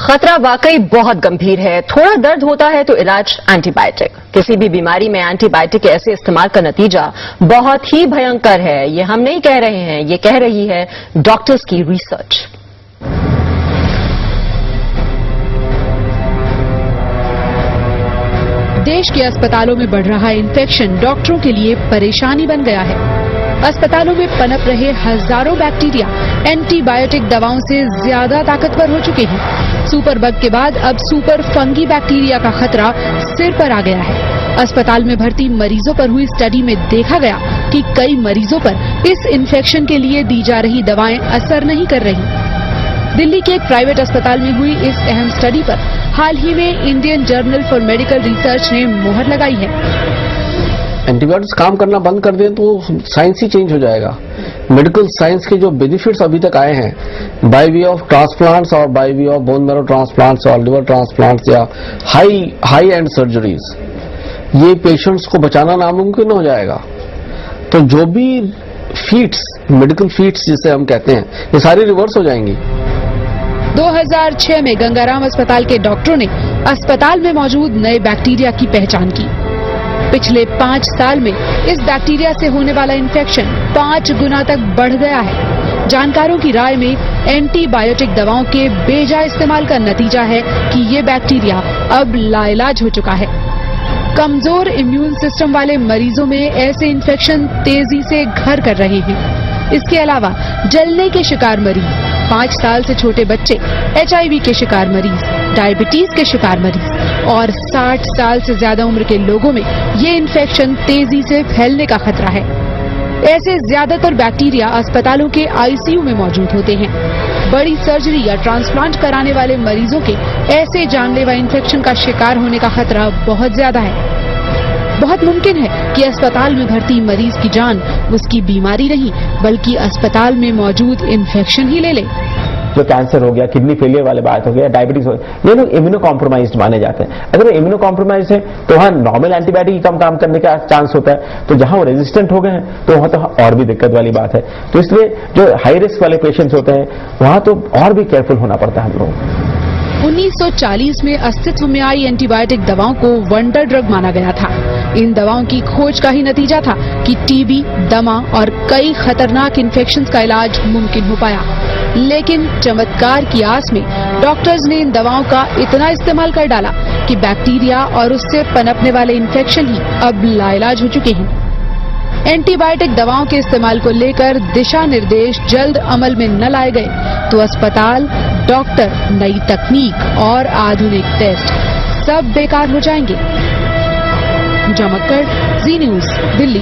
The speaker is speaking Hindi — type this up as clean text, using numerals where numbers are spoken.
खतरा वाकई बहुत गंभीर है। थोड़ा दर्द होता है तो इलाज एंटीबायोटिक। किसी भी बीमारी में एंटीबायोटिक के ऐसे इस्तेमाल का नतीजा बहुत ही भयंकर है। ये हम नहीं कह रहे हैं, ये कह रही है डॉक्टर्स की रिसर्च। देश के अस्पतालों में बढ़ रहा इन्फेक्शन डॉक्टरों के लिए परेशानी बन गया है। अस्पतालों में पनप रहे हजारों बैक्टीरिया एंटीबायोटिक दवाओं से ज्यादा ताकतवर हो चुके हैं। सुपर बग के बाद अब सुपर फंगी बैक्टीरिया का खतरा सिर पर आ गया है। अस्पताल में भर्ती मरीजों पर हुई स्टडी में देखा गया कि कई मरीजों पर इस इन्फेक्शन के लिए दी जा रही दवाएं असर नहीं कर रही। दिल्ली के एक प्राइवेट अस्पताल में हुई इस अहम स्टडी पर हाल ही में Indian journal for medical research ने मोहर लगाई है। एंटीबायोटिक्स काम करना बंद कर दें तो साइंस ही चेंज हो जाएगा। मेडिकल साइंस के जो बेनिफिट्स अभी तक आए हैं बाय वे ऑफ ट्रांसप्लांट्स और by way of bone marrow transplants और लिवर ट्रांसप्लांट्स या हाई एंड सर्जरीज, ये पेशेंट्स को बचाना नामुमकिन हो जाएगा। तो जो भी फीट्स, मेडिकल फीट्स जिसे हम कहते हैं, ये सारी रिवर्स हो जाएंगी। 2006 में गंगाराम अस्पताल के डॉक्टरों ने अस्पताल में मौजूद नए बैक्टीरिया की पहचान की। पिछले 5 साल में इस बैक्टीरिया से होने वाला इन्फेक्शन 5 गुना तक बढ़ गया है। जानकारों की राय में एंटीबायोटिक दवाओं के बेजा इस्तेमाल का नतीजा है कि ये बैक्टीरिया अब लाइलाज हो चुका है। कमजोर इम्यून सिस्टम वाले मरीजों में ऐसे इन्फेक्शन तेजी से घर कर रहे हैं। इसके अलावा जलने के शिकार मरीज, 5 साल से छोटे बच्चे, HIV के शिकार मरीज, डायबिटीज के शिकार मरीज और 60 साल से ज्यादा उम्र के लोगों में ये इन्फेक्शन तेजी से फैलने का खतरा है। ऐसे ज्यादातर बैक्टीरिया अस्पतालों के ICU में मौजूद होते हैं। बड़ी सर्जरी या ट्रांसप्लांट कराने वाले मरीजों के ऐसे जानलेवा इन्फेक्शन का शिकार होने का खतरा बहुत ज्यादा है। बहुत मुमकिन है कि अस्पताल में भर्ती मरीज की जान उसकी बीमारी नहीं बल्कि अस्पताल में मौजूद इन्फेक्शन ही ले ले। जो कैंसर हो गया, किडनी फेलियर वाले बात हो गया, डायबिटीज हो गया, ये लोग इम्यूनो कॉम्प्रोमाइज्ड माने जाते हैं। अगर वो इम्यूनो कॉम्प्रोमाइज्ड है तो वहां नॉर्मल एंटीबायोटिक ही कम काम करने का चांस होता है। तो जहां वो रेजिस्टेंट हो गए हैं तो वहां तो और भी दिक्कत वाली बात है। तो इसलिए जो हाई रिस्क वाले पेशेंट्स होते हैं वहां तो और भी केयरफुल होना पड़ता है हम लोगों को। 1940 में अस्तित्व में आई एंटीबायोटिक दवाओं को वंडर ड्रग माना गया था। इन दवाओं की खोज का ही नतीजा था कि टीबी, दमा और कई खतरनाक इन्फेक्शंस का इलाज मुमकिन हो पाया। लेकिन चमत्कार की आस में डॉक्टर्स ने इन दवाओं का इतना इस्तेमाल कर डाला कि बैक्टीरिया और उससे पनपने वाले इन्फेक्शन ही अब लाइलाज हो चुके हैं। एंटीबायोटिक दवाओं के इस्तेमाल को लेकर दिशा निर्देश जल्द अमल में न लाए गए तो अस्पताल, डॉक्टर, नई तकनीक और आधुनिक टेस्ट सब बेकार हो जाएंगे। जमक्कड़, जी न्यूज़, दिल्ली।